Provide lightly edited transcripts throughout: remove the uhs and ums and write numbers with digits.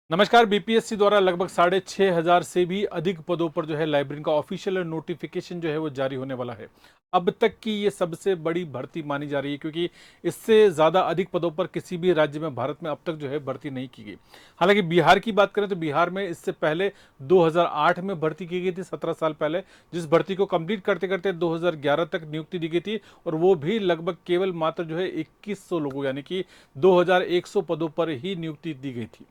नमस्कार। बीपीएससी द्वारा लगभग 6,500 से भी अधिक पदों पर जो है लाइब्रेरियन का ऑफिशियल नोटिफिकेशन जो है वो जारी होने वाला है। अब तक की ये सबसे बड़ी भर्ती मानी जा रही है, क्योंकि इससे ज़्यादा अधिक पदों पर किसी भी राज्य में भारत में अब तक जो है भर्ती नहीं की गई। हालांकि बिहार की बात करें तो बिहार में इससे पहले 2008 में भर्ती की गई थी, 17 साल पहले, जिस भर्ती को कंप्लीट करते करते 2011 तक नियुक्ति दी गई थी, और वो भी लगभग केवल मात्र जो है 2100 लोगों यानी कि 2100 पदों पर ही नियुक्ति दी गई थी।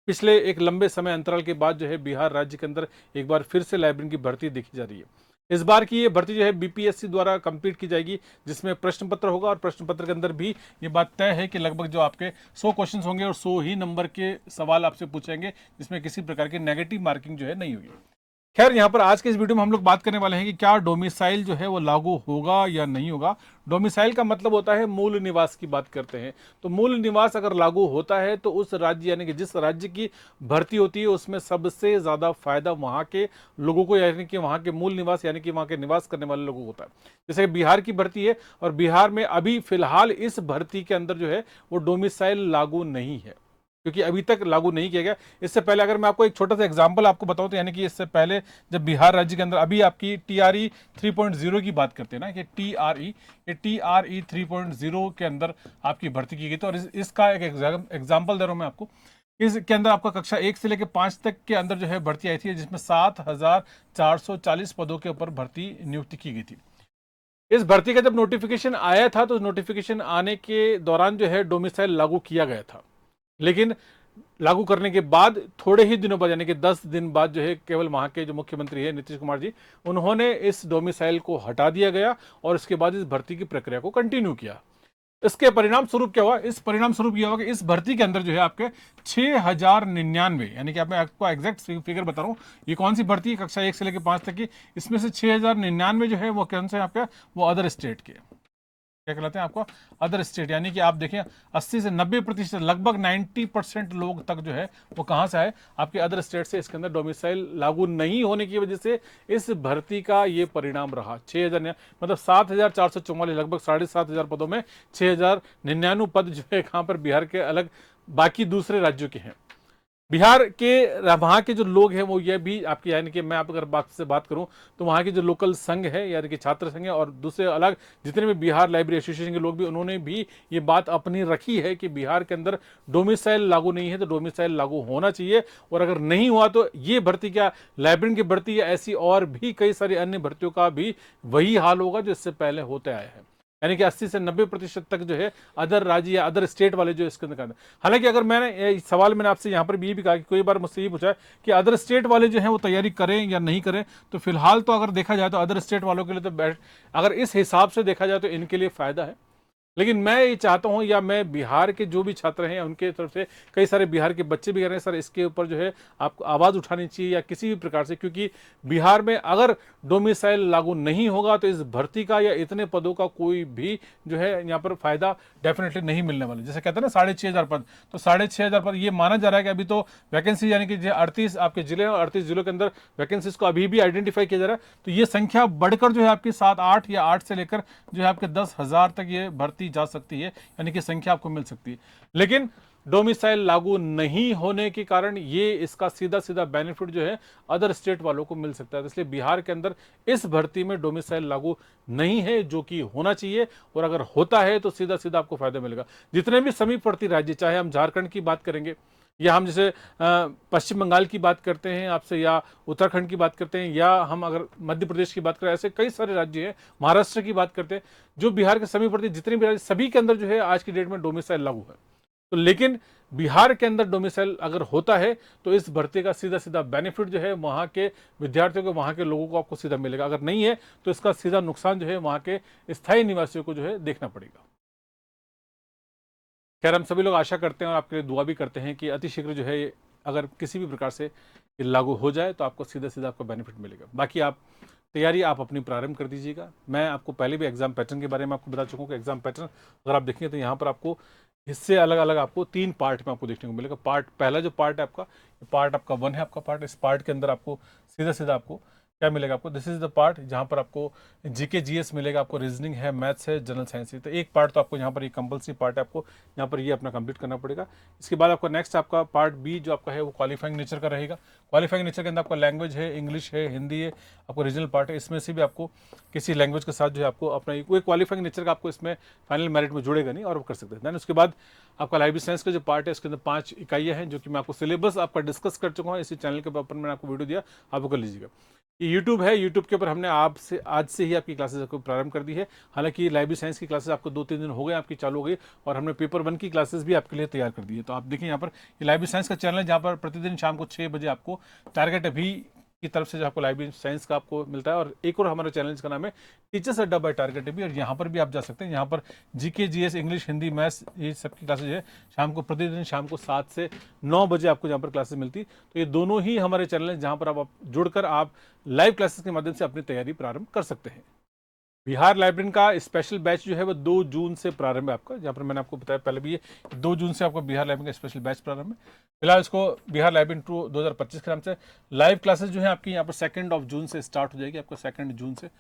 पिछले एक लंबे समय अंतराल के बाद जो है बिहार राज्य के अंदर एक बार फिर से लाइब्रेरियन की भर्ती देखी जा रही है। इस बार की ये भर्ती जो है बीपीएससी द्वारा कंप्लीट की जाएगी, जिसमें प्रश्न पत्र होगा, और प्रश्न पत्र के अंदर भी ये बात तय है कि लगभग जो आपके 100 क्वेश्चन होंगे और 100 ही नंबर के सवाल आपसे पूछेंगे, जिसमें किसी प्रकार की नेगेटिव मार्किंग जो है नहीं होगी। खैर, यहाँ पर आज के इस वीडियो में हम लोग बात करने वाले हैं कि क्या डोमिसाइल जो है वो लागू होगा या नहीं होगा। डोमिसाइल का मतलब होता है मूल निवास की बात करते हैं। तो मूल निवास अगर लागू होता है तो उस राज्य यानी कि जिस राज्य की भर्ती होती है उसमें सबसे ज़्यादा फायदा वहाँ के लोगों को यानी कि वहाँ के मूल निवास यानी कि वहाँ के निवास करने वाले लोगों को होता है। जैसे बिहार की भर्ती है, और बिहार में अभी फिलहाल इस भर्ती के अंदर जो है वो डोमिसाइल लागू नहीं है, क्योंकि अभी तक लागू नहीं किया गया। इससे पहले अगर मैं आपको एक छोटा सा एग्जांपल आपको बताऊं तो यानी कि इससे पहले जब बिहार राज्य के अंदर अभी आपकी टीआरई 3.0 की बात करते हैं ना, कि टीआरई 3.0 के अंदर आपकी भर्ती की गई थी। और इसका एक एग्जाम्पल दे रहा हूं मैं आपको। इसके अंदर आपका कक्षा 1 से लेकर 5 तक के अंदर जो है भर्ती आई थी, जिसमें 7,440 पदों के ऊपर भर्ती नियुक्ति की गई थी। इस भर्ती का जब नोटिफिकेशन आया था तो नोटिफिकेशन आने के दौरान जो है डोमिसाइल लागू किया गया था, लेकिन लागू करने के बाद थोड़े ही दिनों बाद यानी कि 10 दिन बाद जो है केवल वहां के जो मुख्यमंत्री है नीतीश कुमार जी, उन्होंने इस डोमिसाइल को हटा दिया गया और इसके बाद इस भर्ती की प्रक्रिया को कंटिन्यू किया। इसके परिणाम स्वरूप क्या हुआ? इस परिणाम स्वरूप यह हुआ कि इस भर्ती के अंदर जो है आपके 6,099 यानी कि मैं आपको एग्जैक्ट फिगर बता रहा हूँ, ये कौन सी भर्ती है कक्षा 1 से लेकर 5 तक की, इसमें से 6,099 जो है वो कौन से आपके, वो अदर स्टेट के क्या कहलाते हैं आपको, अदर स्टेट। यानी कि आप देखें 80 से 90% लगभग 90% लोग तक जो है वो कहां से आए, आपके अदर स्टेट से। इसके अंदर डोमिसाइल लागू नहीं होने की वजह से इस भर्ती का ये परिणाम रहा। 6,000 मतलब 7,444 लगभग 7,500 पदों में 6,099 पद जो है कहां पर, बिहार के अलग बाकी दूसरे राज्यों के हैं। बिहार के वहाँ के जो लोग हैं वो ये भी आपके यानी कि मैं आप अगर बात से बात करूं तो वहाँ के जो लोकल संघ है यानी कि छात्र संघ है और दूसरे अलग जितने भी बिहार लाइब्रेरी एसोसिएशन के लोग भी, उन्होंने भी ये बात अपनी रखी है कि बिहार के अंदर डोमिसाइल लागू नहीं है तो डोमिसाइल लागू होना चाहिए। और अगर नहीं हुआ तो ये भर्ती क्या, लाइब्रेरियन की भर्ती या ऐसी और भी कई सारी अन्य भर्तियों का भी वही हाल होगा जो इससे पहले होते आया है। यानी कि 80 से 90% तक जो है अदर राज्य या अदर स्टेट वाले जो इसके अंदर। हालांकि अगर मैंने सवाल मैंने आपसे यहाँ पर भी ये भी कहा कि कोई बार मुझसे ये पूछा है कि अदर स्टेट वाले जो हैं वो तैयारी करें या नहीं करें, तो फिलहाल तो अगर देखा जाए तो अदर स्टेट वालों के लिए तो अगर इस हिसाब से देखा जाए तो इनके लिए फायदा है। लेकिन मैं ये चाहता हूं, या मैं बिहार के जो भी छात्र हैं उनके तरफ से, कई सारे बिहार के बच्चे भी कह रहे हैं सर इसके ऊपर जो है आपको आवाज़ उठानी चाहिए या किसी भी प्रकार से, क्योंकि बिहार में अगर डोमिसाइल लागू नहीं होगा तो इस भर्ती का या इतने पदों का कोई भी जो है यहाँ पर फायदा डेफिनेटली नहीं मिलने वाला। जैसे कहते हैं ना 6,500 पद, तो 6,500 पद ये माना जा रहा है कि अभी तो वैकेंसी यानी कि 38 आपके जिले और 38 जिलों के अंदर वैकेंसीज को अभी भी आइडेंटिफाई किया जा रहा है। तो ये संख्या बढ़कर जो है आपकी 7-8 या 8 से लेकर जो है आपके 10,000 तक ये भर्ती जा सकती है, यानी कि संख्या आपको मिल सकती है। लेकिन डोमिसाइल लागू नहीं होने के कारण ये इसका सीधा सीधा बेनिफिट जो है अदर स्टेट वालों को मिल सकता है। इसलिए बिहार के अंदर इस भर्ती में डोमिसाइल लागू नहीं है, जो कि होना चाहिए। और अगर होता है तो सीधा सीधा आपको फायदा मिलेगा। जितने भी समीपवर्ती राज्य, चाहे हम झारखंड की बात करेंगे या हम जैसे पश्चिम बंगाल की बात करते हैं आपसे, या उत्तराखंड की बात करते हैं, या हम अगर मध्य प्रदेश की बात करें, ऐसे कई सारे राज्य हैं, महाराष्ट्र की बात करते हैं, जो बिहार के समीपवर्ती जितने भी राज्य, सभी के अंदर जो है आज की डेट में डोमिसाइल लागू है। तो लेकिन बिहार के अंदर डोमिसाइल अगर होता है तो इस भर्ती का सीधा सीधा बेनिफिट जो है वहां के विद्यार्थियों को, वहां के लोगों को आपको सीधा मिलेगा। अगर नहीं है तो इसका सीधा नुकसान जो है वहां के स्थायी निवासियों को जो है देखना पड़ेगा। खैर, हम सभी लोग आशा करते हैं और आपके लिए दुआ भी करते हैं कि अतिशीघ्र जो है अगर किसी भी प्रकार से ये लागू हो जाए तो आपको सीधा सीधा आपको बेनिफिट मिलेगा। बाकी आप तैयारी आप अपनी प्रारंभ कर दीजिएगा। मैं आपको पहले भी एग्जाम पैटर्न के बारे में आपको बता चुका हूँ कि एग्जाम पैटर्न अगर आप देखेंगे तो यहाँ पर आपको हिस्से अलग अलग आपको 3 पार्ट में आपको देखने को मिलेगा। पहला जो पार्ट है आपका, पार्ट आपका 1 है आपका पार्ट। इस पार्ट के अंदर आपको सीधा सीधा आपको क्या मिलेगा आपको, दिस इज द पार्ट जहाँ पर आपको जीके जीएस मिलेगा, आपको रीजनिंग है, मैथ्स है, जनरल साइंस है। तो एक पार्ट तो आपको यहाँ पर ये कंपलसरी पार्ट है, आपको यहाँ पर ये अपना कंप्लीट करना पड़ेगा। इसके बाद आपका नेक्स्ट आपका पार्ट बी जो आपका है वो क्वालिफाइंग नेचर का रहेगा। क्वालिफाइंग नेचर के अंदर आपका लैंग्वेज है, इंग्लिश है, हिंदी है, आपको रीजनल पार्ट है। इसमें से भी आपको किसी लैंग्वेज के साथ जो है आपको अपना कोई क्वालिफाइंग नेचर का आपको इसमें फाइनल मेरिट में जुड़ेगा नहीं, और आप कर सकते हैं। देन उसके बाद आपका लाइब्रेरी साइंस का जो पार्ट है उसके अंदर 5 इकाइयाँ हैं, जो कि मैं आपको सिलेबस आपका डिस्कस कर चुका हूँ इसी चैनल के ऊपर, मैंने आपको वीडियो दिया, आप वो कर लीजिएगा। ये यूट्यूब है, यूट्यूब के ऊपर हमने आपसे आज से ही आपकी क्लासेस को प्रारंभ कर दी है। हालांकि लाइब्रेरी साइंस की क्लासेस आपको 2-3 दिन हो गए आपकी चालू हो गई, और हमने पेपर 1 की क्लासेस भी आपके लिए तैयार कर दी है। तो आप देखिए यहाँ पर ये लाइब्रेरी साइंस का चैनल है, जहाँ पर प्रतिदिन शाम को 6 बजे आपको टारगेट अभी की तरफ से जो आपको लाइब्रेरी साइंस का आपको मिलता है। और एक और हमारा चैनल का नाम है टीचर्स अड्डा बाय टारगेट भी, और यहाँ पर भी आप जा सकते हैं। यहाँ पर GK GS English Hindi maths ये सब की क्लासेज है, शाम को प्रतिदिन शाम को 7 से 9 बजे आपको यहाँ पर क्लासेस मिलती। तो ये दोनों ही हमारे चैनल हैं जहाँ पर आप जुड़कर आप लाइव क्लासेस के माध्यम से अपनी तैयारी प्रारंभ कर सकते हैं। बिहार लाइब्रेरी का स्पेशल बैच जो है वो 2 जून से प्रारंभ है आपका, जहाँ पर मैंने आपको बताया पहले भी, ये 2 जून से आपको बिहार लाइब्रेरी का स्पेशल बैच प्रारंभ है। फिलहाल इसको बिहार लाइब्रेरी 2025 के नाम से लाइव क्लासेस जो है आपकी यहाँ पर 2 जून से स्टार्ट हो जाएगी, आपको 2 जून से।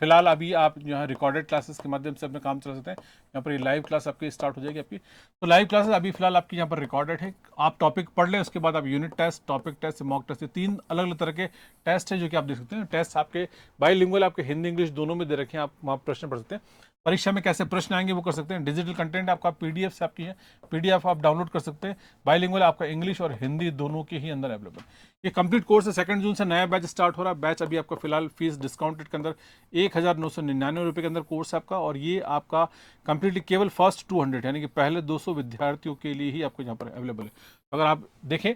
फिलहाल अभी आप यहाँ रिकॉर्डेड क्लासेस के माध्यम से अपना काम चला सकते हैं। यहाँ पर ये लाइव क्लास आपकी स्टार्ट हो जाएगी आपकी। तो लाइव क्लासेस अभी फिलहाल आपकी यहाँ पर रिकॉर्डेड है, आप टॉपिक पढ़ लें, उसके बाद आप unit test, topic test, mock test, 3 अलग अलग तरह के टेस्ट है जो कि आप देख सकते हैं। टेस्ट आपके बाइलिंगुअल, आपके हिंदी इंग्लिश दोनों में दे रखे हैं, आप वहाँ प्रश्न पढ़ सकते हैं। परीक्षा में कैसे प्रश्न आएंगे वो कर सकते हैं। डिजिटल कंटेंट आपका पीडीएफ से आपकी है, पीडीएफ आप डाउनलोड कर सकते हैं। बाइलिंगुअल आपका इंग्लिश और हिंदी दोनों के ही अंदर अवेलेबल। ये कंप्लीट कोर्स है, 2 जून से नया बैच स्टार्ट हो रहा है। बैच अभी आपका फिलहाल फीस डिस्काउंटेड के अंदर 1999 रुपये के अंदर कोर्स है आपका, और ये आपका कंप्लीटली केवल फर्स्ट 200 यानी कि पहले 200 विद्यार्थियों के लिए ही आपको यहाँ पर अवेलेबल है। अगर आप देखें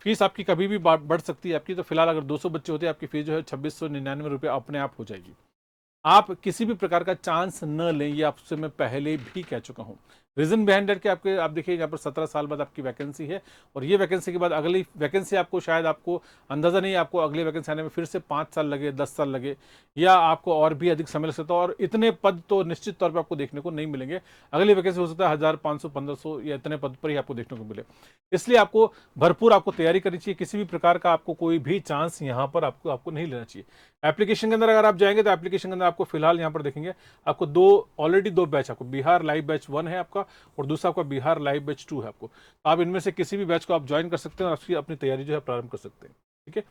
फीस आपकी कभी भी बढ़ सकती है आपकी, तो फिलहाल अगर 200 बच्चे होते हैं आपकी फीस जो है 2699 रुपये अपने आप हो जाएगी। आप किसी भी प्रकार का चांस न लें, ये आपसे मैं पहले भी कह चुका हूं। रीजन बिहाइंड दैट कि आपके आप देखिए यहाँ पर 17 साल बाद आपकी वैकेंसी है, और ये वैकेंसी के बाद अगली वैकेंसी आपको शायद आपको अंदाजा नहीं, आपको अगली वैकेंसी आने में फिर से 5 साल लगे, 10 साल लगे, या आपको और भी अधिक समय लग सकता है। और इतने पद तो निश्चित तौर पर आपको देखने को नहीं मिलेंगे। अगली वैकेंसी हो सकता है 1000, 500, 1500 या इतने पद पर ही आपको देखने को मिले। इसलिए आपको भरपूर आपको तैयारी करनी चाहिए। किसी भी प्रकार का आपको कोई भी चांस यहाँ पर आपको नहीं लेना चाहिए। एप्लीकेशन के अंदर अगर आप जाएंगे तो एप्लीकेशन के अंदर आपको फिलहाल यहाँ पर देखेंगे आपको ऑलरेडी दो बैच, आपको बिहार लाइव बैच 1 है आपका, और दूसरा आपका बिहार लाइव बैच 2 है आपको। तो आप इनमें से किसी भी बैच को आप ज्वाइन कर सकते हैं और अपनी तैयारी जो है प्रारंभ कर सकते हैं। ठीक है,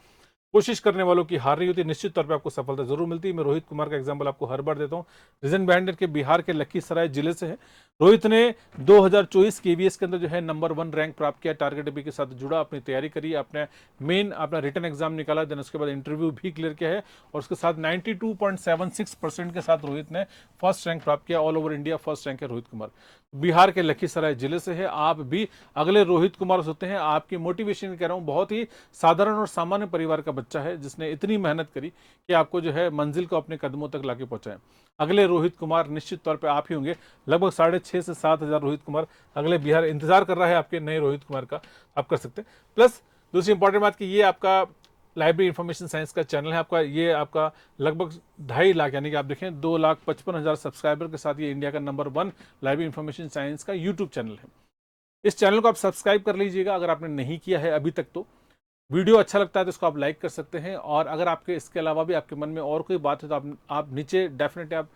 कोशिश करने वालों की हार नहीं होती, निश्चित तौर पे आपको सफलता जरूर मिलती है। मैं रोहित कुमार का एग्जांपल आपको हर बार देता हूं। रीजन बिहाइंड के बिहार के लखीसराय जिले से है। रोहित ने 2024 केवीएस के अंदर जो है नंबर 1 रैंक प्राप्त किया, टारगेट बी के साथ जुड़ा, अपनी तैयारी करी, अपने मेन अपना रिटन एग्जाम निकाला, देन उसके बाद इंटरव्यू भी क्लियर किया है, और उसके साथ 92.76% के साथ रोहित ने फर्स्ट रैंक प्राप्त किया। All over India first rank है रोहित कुमार, बिहार के लखीसराय जिले से है। आप भी अगले रोहित कुमार होते हैं। आपकी मोटिवेशन कह रहा हूं, बहुत ही साधारण और सामान्य परिवार का बच्चा है जिसने इतनी मेहनत करी कि आपको जो है मंजिल को अपने कदमों तक लाके पहुंचाए। अगले रोहित कुमार निश्चित तौर पे आप ही होंगे। लगभग 6,500 से 7,000 रोहित कुमार अगले बिहार इंतजार कर रहा है आपके नए रोहित कुमार का, आप कर सकते हैं। प्लस दूसरी इंपॉर्टेंट बात कि ये आपका लाइब्रेरी इंफॉर्मेशन साइंस का चैनल है आपका, ये आपका लगभग 2.5 लाख यानी कि आप देखें 2,55,000 सब्सक्राइबर के साथ ये इंडिया का नंबर 1 लाइब्रेरी इंफॉर्मेशन साइंस का यूट्यूब चैनल है। इस चैनल को आप सब्सक्राइब कर लीजिएगा अगर आपने नहीं किया है अभी तक। तो वीडियो अच्छा लगता है तो इसको आप लाइक कर सकते हैं, और अगर आपके इसके अलावा भी आपके मन में और कोई बात है तो आप नीचे डेफिनेटली आप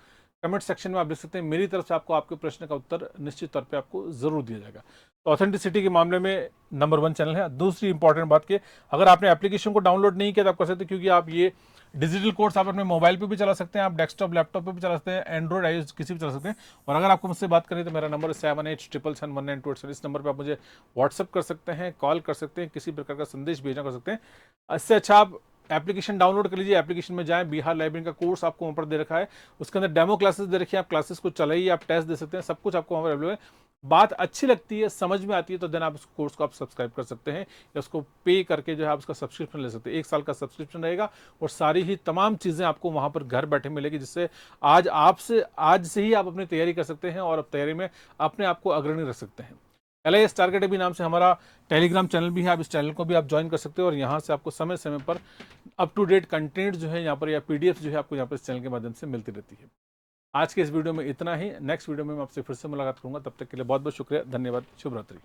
कमेंट सेक्शन में आप लिख सकते हैं। मेरी तरफ से आपको आपके प्रश्न का उत्तर निश्चित तौर पे आपको जरूर दिया जाएगा। तो ऑथेंटिसिटी के मामले में नंबर 1 चैनल है। दूसरी इंपॉर्टेंट बात कि अगर आपने एप्लीकेशन को डाउनलोड नहीं किया तो आप कर सकते हैं, क्योंकि आप ये डिजिटल कोर्स आप अपने मोबाइल पे भी चला सकते हैं, आप डेस्कटॉप लैपटॉप पे भी चला सकते हैं, एंड्रॉइड आईओएस किसी भी चला सकते हैं। और अगर आपको मुझसे बात करें तो मेरा नंबर 78771928, इस नंबर पर आप मुझे व्हाट्सअप कर सकते हैं, कॉल कर सकते हैं, किसी प्रकार का संदेश भेजना कर सकते हैं। इससे अच्छा आप एप्लीकेशन डाउनलोड कर लीजिए, एप्लीकेशन में जाएं, बिहार लाइब्रेरी का कोर्स आपको वहाँ पर दे रखा है, उसके अंदर डेमो क्लासेस दे रखी है, आप क्लासेस को चलाइए, आप टेस्ट दे सकते हैं, सब कुछ आपको वहाँ पर अवेलेबल है। बात अच्छी लगती है, समझ में आती है तो देन आप उस कोर्स को आप सब्सक्राइब कर सकते हैं, या उसको पे करके जो है आप उसका सब्सक्रिप्शन ले सकते हैं। 1 साल का सब्सक्रिप्शन रहेगा और सारी ही तमाम चीज़ें आपको वहाँ पर घर बैठे मिलेगी, जिससे आज से ही आप अपनी तैयारी कर सकते हैं और अब तैयारी में अपने आप को अग्रणी रख सकते हैं। LIS टारगेट अभी नाम से हमारा टेलीग्राम चैनल भी है, आप इस चैनल को भी आप ज्वाइन कर सकते हो, और यहाँ से आपको समय समय पर अप टू डेट कंटेंट जो है यहाँ पर, या PDF जो है आपको यहाँ पर इस चैनल के माध्यम से मिलती रहती है। आज के इस वीडियो में इतना ही। नेक्स्ट वीडियो में मैं आपसे फिर से मुलाकात करूंगा, तब तक के लिए बहुत बहुत शुक्रिया, धन्यवाद, शुभ रात्रि।